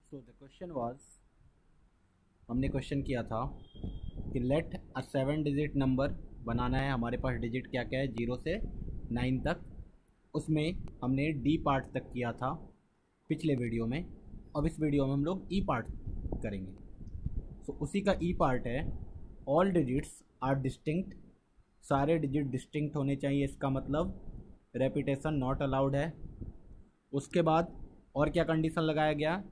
So the question was, हमने question किया था कि लेट अ 7 डिजिट नंबर बनाना है। हमारे पास डिजिट क्या क्या है, 0 से 9 तक। उसमें हमने डी पार्ट तक किया था पिछले वीडियो में। अब इस वीडियो में हम लोग ई पार्ट करेंगे। सो उसी का ई पार्ट है ऑल डिजिट्स आर डिस्टिंक्ट। सारे डिजिट डिस्टिंक्ट होने चाहिए, इसका मतलब रेपिटेशन नॉट अलाउड है। उसके बाद और क्या कंडीशन लगाया गया,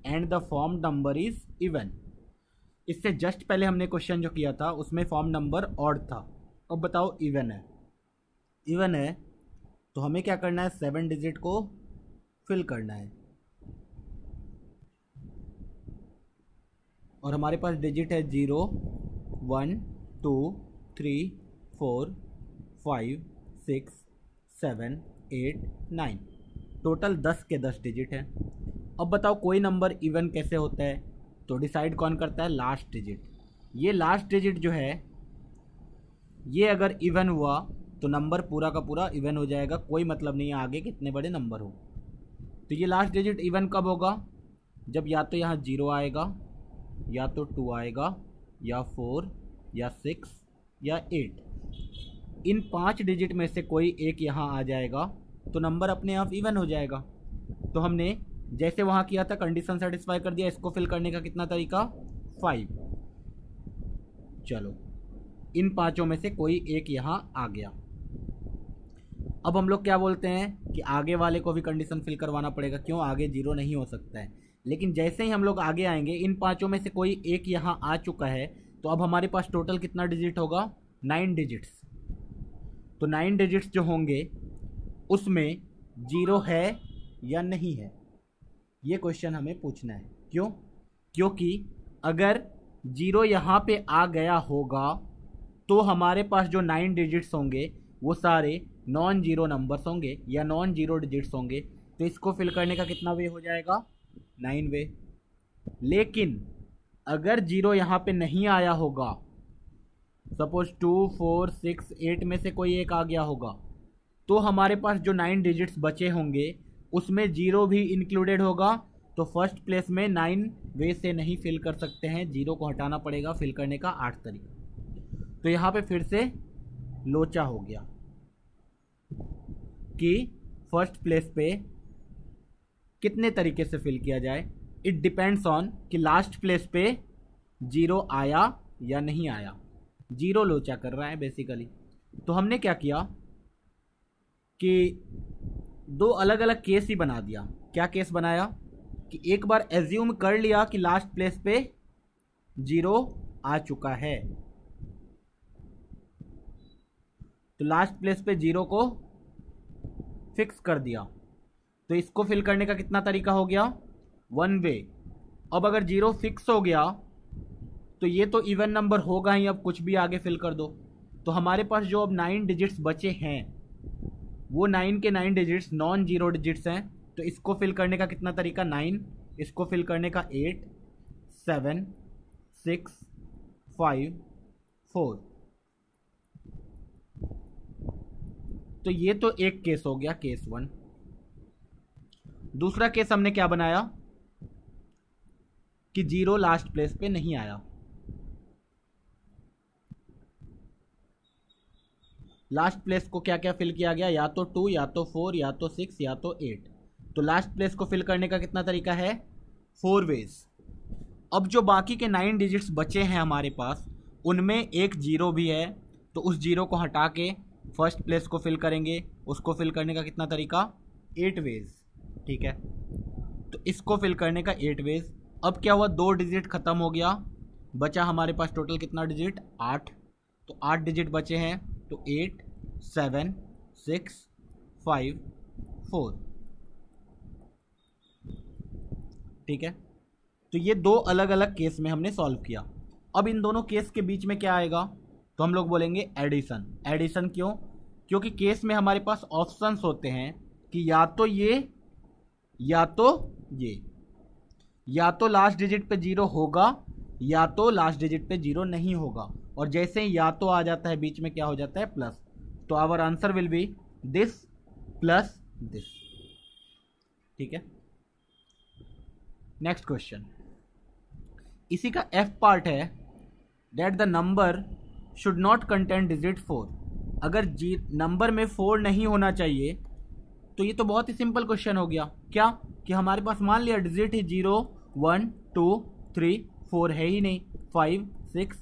and the form number is even. इससे जस्ट पहले हमने क्वेश्चन जो किया था उसमें फॉर्म नंबर ऑड था। अब बताओ इवन है। इवन है तो हमें क्या करना है, 7 डिजिट को फिल करना है। और हमारे पास डिजिट है 0 1 2 3 4 5 6 7 8 9। टोटल 10 के 10 डिजिट है। अब बताओ कोई नंबर इवन कैसे होता है, तो डिसाइड कौन करता है, लास्ट डिजिट। ये लास्ट डिजिट जो है ये अगर इवन हुआ तो नंबर पूरा का पूरा इवन हो जाएगा, कोई मतलब नहीं है आगे कितने बड़े नंबर हो। तो ये लास्ट डिजिट इवन कब होगा, जब या तो यहाँ 0 आएगा, या तो 2 आएगा, या 4, या 6, या 8। इन 5 डिजिट में से कोई एक यहाँ आ जाएगा तो नंबर अपने आप इवन हो जाएगा। तो हमने जैसे वहाँ किया था कंडीशन सेटिस्फाई कर दिया। इसको फिल करने का कितना तरीका, 5। चलो इन 5 में से कोई एक यहाँ आ गया। अब हम लोग क्या बोलते हैं कि आगे वाले को भी कंडीशन फिल करवाना पड़ेगा, क्यों, आगे 0 नहीं हो सकता है। लेकिन जैसे ही हम लोग आगे आएंगे, इन 5 में से कोई एक यहाँ आ चुका है, तो अब हमारे पास टोटल कितना डिजिट होगा, 9 डिजिट्स। तो 9 डिजिट्स जो होंगे उसमें 0 है या नहीं है, ये क्वेश्चन हमें पूछना है। क्यों, क्योंकि अगर 0 यहाँ पे आ गया होगा तो हमारे पास जो 9 डिजिट्स होंगे वो सारे नॉन जीरो नंबर्स होंगे या नॉन जीरो डिजिट्स होंगे। तो इसको फिल करने का कितना वे हो जाएगा, 9 वे। लेकिन अगर 0 यहाँ पे नहीं आया होगा, सपोज 2 4 6 8 में से कोई एक आ गया होगा, तो हमारे पास जो 9 डिजिट्स बचे होंगे उसमें 0 भी इंक्लूडेड होगा। तो फर्स्ट प्लेस में 9 वे से नहीं फिल कर सकते हैं, 0 को हटाना पड़ेगा। फिल करने का 8 तरीका। तो यहाँ पे फिर से लोचा हो गया कि फर्स्ट प्लेस पे कितने तरीके से फिल किया जाए। इट डिपेंड्स ऑन कि लास्ट प्लेस पे 0 आया या नहीं आया। 0 लोचा कर रहा है बेसिकली। तो हमने क्या किया कि 2 अलग अलग केस ही बना दिया। क्या केस बनाया कि एक बार एज्यूम कर लिया कि लास्ट प्लेस पे 0 आ चुका है, तो लास्ट प्लेस पे 0 को फिक्स कर दिया। तो इसको फिल करने का कितना तरीका हो गया, 1 वे। अब अगर 0 फिक्स हो गया तो ये तो इवन नंबर होगा ही, अब कुछ भी आगे फिल कर दो। तो हमारे पास जो अब 9 डिजिट्स बचे हैं वो 9 के 9 डिजिट्स नॉन जीरो डिजिट्स हैं। तो इसको फिल करने का कितना तरीका, 9। इसको फिल करने का 8 7 6 5 4। तो ये तो एक केस हो गया, केस 1। दूसरा केस हमने क्या बनाया कि 0 लास्ट प्लेस पे नहीं आया। लास्ट प्लेस को क्या क्या फिल किया गया, या तो 2, या तो 4, या तो 6, या तो 8। तो लास्ट प्लेस को फिल करने का कितना तरीका है, 4 वेज। अब जो बाकी के 9 डिजिट्स बचे हैं हमारे पास, उनमें एक 0 भी है, तो उस 0 को हटा के फर्स्ट प्लेस को फिल करेंगे। उसको फिल करने का कितना तरीका, 8 वेज। ठीक है, तो इसको फिल करने का 8 वेज। अब क्या हुआ, 2 डिजिट खत्म हो गया, बचा हमारे पास टोटल कितना डिजिट, 8। तो 8 डिजिट बचे हैं, तो 8 7 6 5 4। ठीक है, तो ये 2 अलग अलग केस में हमने सॉल्व किया। अब इन दोनों केस के बीच में क्या आएगा, तो हम लोग बोलेंगे एडिशन। एडिशन क्यों, क्योंकि केस में हमारे पास ऑप्शंस होते हैं कि या तो ये, या तो ये, या तो लास्ट डिजिट पे 0 होगा, या तो लास्ट डिजिट पे 0 नहीं होगा। और जैसे ही या तो आ जाता है बीच में क्या हो जाता है, प्लस। तो our answer will be this plus this. ठीक है, नेक्स्ट क्वेश्चन, इसी का एफ पार्ट है that the number should not contain digit 4। अगर नंबर में 4 नहीं होना चाहिए तो ये तो बहुत ही सिंपल क्वेश्चन हो गया। क्या कि हमारे पास मान लिया डिजिट ही 0 1 2 3 4 है ही नहीं, 5 6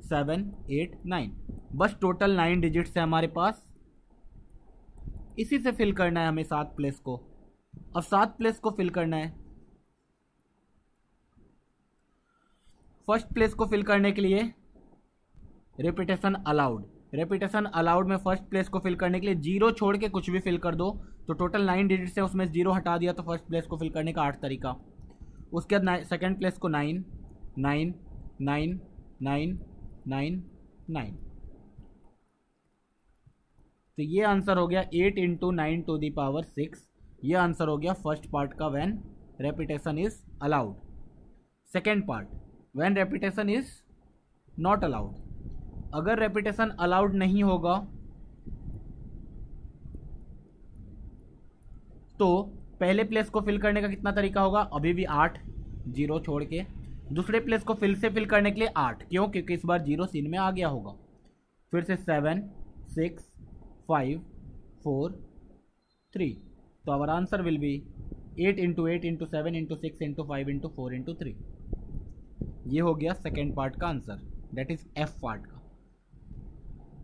7 8 9, बस टोटल 9 डिजिट्स है हमारे पास। इसी से फिल करना है हमें 7 प्लेस को। अब 7 प्लेस को फिल करना है। फर्स्ट प्लेस को फिल करने के लिए रिपीटेशन अलाउड, रिपीटेशन अलाउड में फर्स्ट प्लेस को फिल करने के लिए 0 छोड़ के कुछ भी फिल कर दो, तो टोटल 9 डिजिट्स है उसमें 0 हटा दिया तो फर्स्ट प्लेस को फिल करने का 8 तरीका। उसके बाद सेकेंड प्लेस को 9 9 9 9 9 9, तो ये आंसर हो गया 8 इंटू 9 टू दी पावर 6। ये आंसर हो गया फर्स्ट पार्ट का when repetition is allowed. Second part, when repetition is not allowed. अगर रेपिटेशन अलाउड नहीं होगा तो पहले प्लेस को फिल करने का कितना तरीका होगा, अभी भी 8 0 छोड़ के। दूसरे प्लेस को फिर से फिल करने के लिए 8, क्यों, क्योंकि इस बार 0 सीन में आ गया होगा। फिर से 7 6 5 4 3, तो our answer will be 8 into 8 into 7 into 6 into 5 into 4 into 3। ये हो गया सेकेंड पार्ट का answer, that is F part का।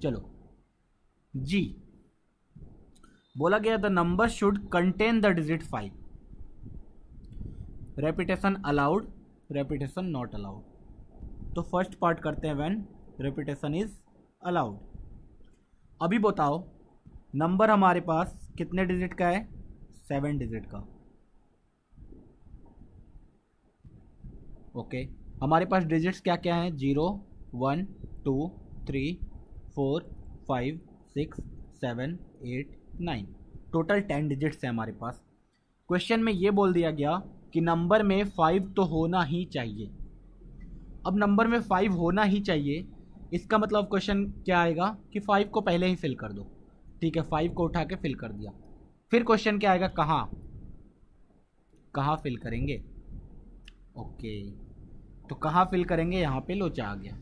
चलो जी, बोला गया the number should contain the digit 5। Repetition allowed, repetition not allowed. तो फर्स्ट पार्ट करते हैं व्हेन रेपिटेशन इज अलाउड। अभी बताओ नंबर हमारे पास कितने डिजिट का है, 7 डिजिट का। ओके, हमारे पास डिजिट्स क्या क्या हैं, 0 1 2 3 4 5 6 7 8 9, टोटल 10 डिजिट्स है हमारे पास। क्वेश्चन में ये बोल दिया गया कि नंबर में 5 तो होना ही चाहिए। अब नंबर में 5 होना ही चाहिए, इसका मतलब क्वेश्चन क्या आएगा कि 5 को पहले ही फिल कर दो। ठीक है, 5 को उठा के फिल कर दिया। फिर क्वेश्चन क्या आएगा, कहाँ फिल करेंगे। ओके, तो कहाँ फिल करेंगे, यहाँ पे लोचा आ गया।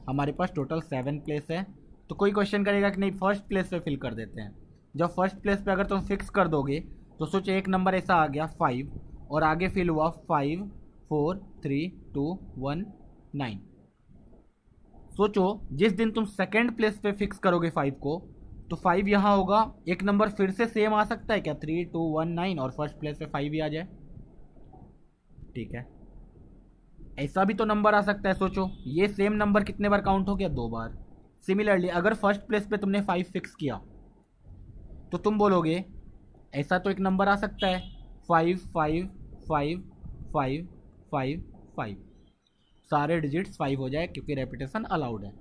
हमारे पास टोटल 7 प्लेस है, तो कोई क्वेश्चन करेगा कि नहीं फर्स्ट प्लेस पे फिल कर देते हैं। जब फर्स्ट प्लेस पे अगर तुम फिक्स कर दोगे तो सोचो एक नंबर ऐसा आ गया 5 और आगे फिल हुआ 5 4 3 2 1 9। सोचो जिस दिन तुम सेकेंड प्लेस पे फिक्स करोगे 5 को, तो 5 यहाँ होगा, एक नंबर फिर से सेम आ सकता है क्या, 3 2 1 9 और फर्स्ट प्लेस पे 5 ही आ जाए। ठीक है, ऐसा भी तो नंबर आ सकता है। सोचो ये सेम नंबर कितने बार काउंट हो गया, 2 बार। सिमिलरली अगर फर्स्ट प्लेस पे तुमने 5 फिक्स किया तो तुम बोलोगे ऐसा तो एक नंबर आ सकता है 5 5 5 5 5 5, सारे डिजिट्स 5 हो जाए क्योंकि रेपिटेशन अलाउड है,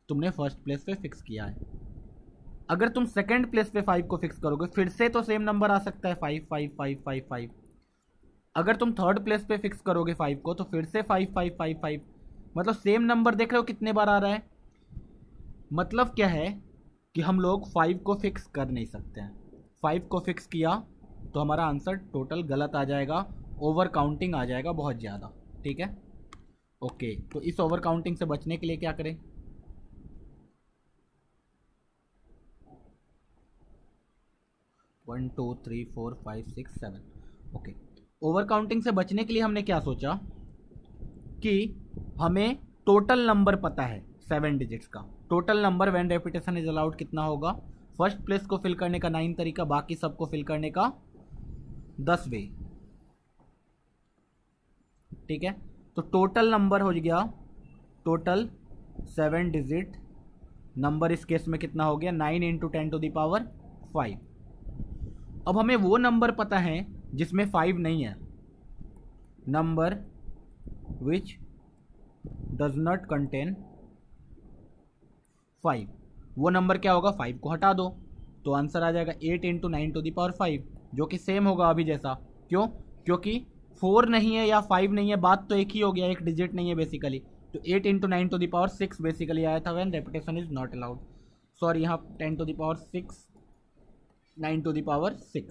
तुमने फर्स्ट प्लेस पे फिक्स किया है। अगर तुम सेकंड प्लेस पे 5 को फिक्स करोगे फिर से तो सेम नंबर आ सकता है 5 5 5 5 5। अगर तुम थर्ड प्लेस पे फिक्स करोगे 5 को तो फिर से 5 5 5 5, मतलब सेम नंबर देख रहे हो कितने बार आ रहा है। मतलब क्या है कि हम लोग 5 को फिक्स कर नहीं सकते हैं। 5 को फिक्स किया तो हमारा आंसर टोटल गलत आ जाएगा, ओवर काउंटिंग आ जाएगा बहुत ज़्यादा। ठीक है, ओके, तो इस ओवर काउंटिंग से बचने के लिए क्या करें, वन 2 3 4 5 6 7। ओके, ओवर काउंटिंग से बचने के लिए हमने क्या सोचा कि हमें टोटल नंबर पता है 7 डिजिट्स का। Total number when repetition is allowed कितना होगा, फर्स्ट प्लेस को फिल करने का 9 तरीका, बाकी सबको फिल करने का 10 वे। ठीक है, तो टोटल नंबर हो गया, टोटल 7 डिजिट नंबर इस केस में कितना हो गया, 9 इंटू 10 टू द पावर 5। अब हमें वो नंबर पता है जिसमें 5 नहीं है, number which does not contain 5। वो नंबर क्या होगा, 5 को हटा दो तो आंसर आ जाएगा 8 इंटू 9 टू द पावर 5, जो कि सेम होगा अभी जैसा। क्यों, क्योंकि 4 नहीं है या 5 नहीं है, बात तो एक ही हो गया, एक डिजिट नहीं है बेसिकली। तो 8 into 9 to the power 6 basically आया था when repetition is not allowed. Sorry, यहाँ 10 to the power 6 9 to the power 6।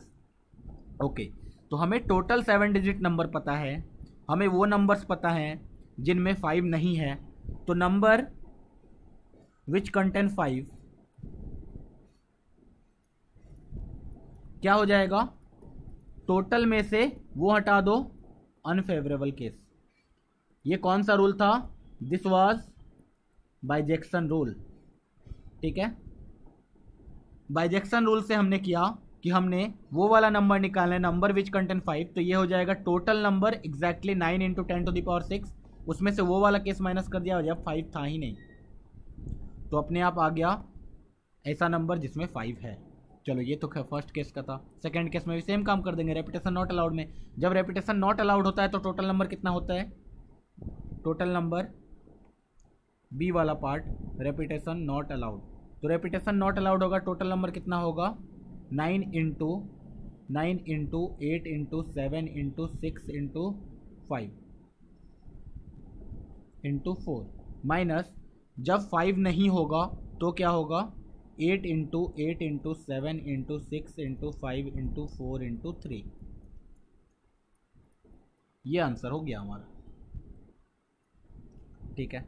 Okay, तो हमें टोटल 7 डिजिट नंबर पता है हमें वो नंबर्स पता हैं जिनमें 5 नहीं है, तो नंबर विच कंटेन 5 क्या हो जाएगा, टोटल में से वो हटा दो अनफेवरेबल केस। ये कौन सा रूल था, दिस वाज बाइजेक्शन रूल। ठीक है, बाइजेक्शन रूल से हमने किया कि हमने वो वाला नंबर निकालना है, नंबर विच कंटेन 5, तो ये हो जाएगा टोटल नंबर एग्जैक्टली 9 इंटू 10⁻6, उसमें से वो वाला केस माइनस कर दिया, जब 5 था ही नहीं, तो अपने आप आ गया ऐसा नंबर जिसमें 5 है। चलो ये तो फर्स्ट केस का था। सेकंड केस में भी सेम काम कर देंगे, रेपिटेशन नॉट अलाउड में। जब रेपिटेशन नॉट अलाउड होता है तो टोटल नंबर कितना होता है, टोटल नंबर बी वाला पार्ट, रेपिटेशन नॉट अलाउड, तो रेपिटेशन नॉट अलाउड होगा, टोटल नंबर कितना होगा 9 into 8 into 7 into 6 into 5 into 4, minus जब 5 नहीं होगा तो क्या होगा 8 into 8 into 7 into 6 into 5 into 4 into 3। ये आंसर हो गया हमारा। ठीक है,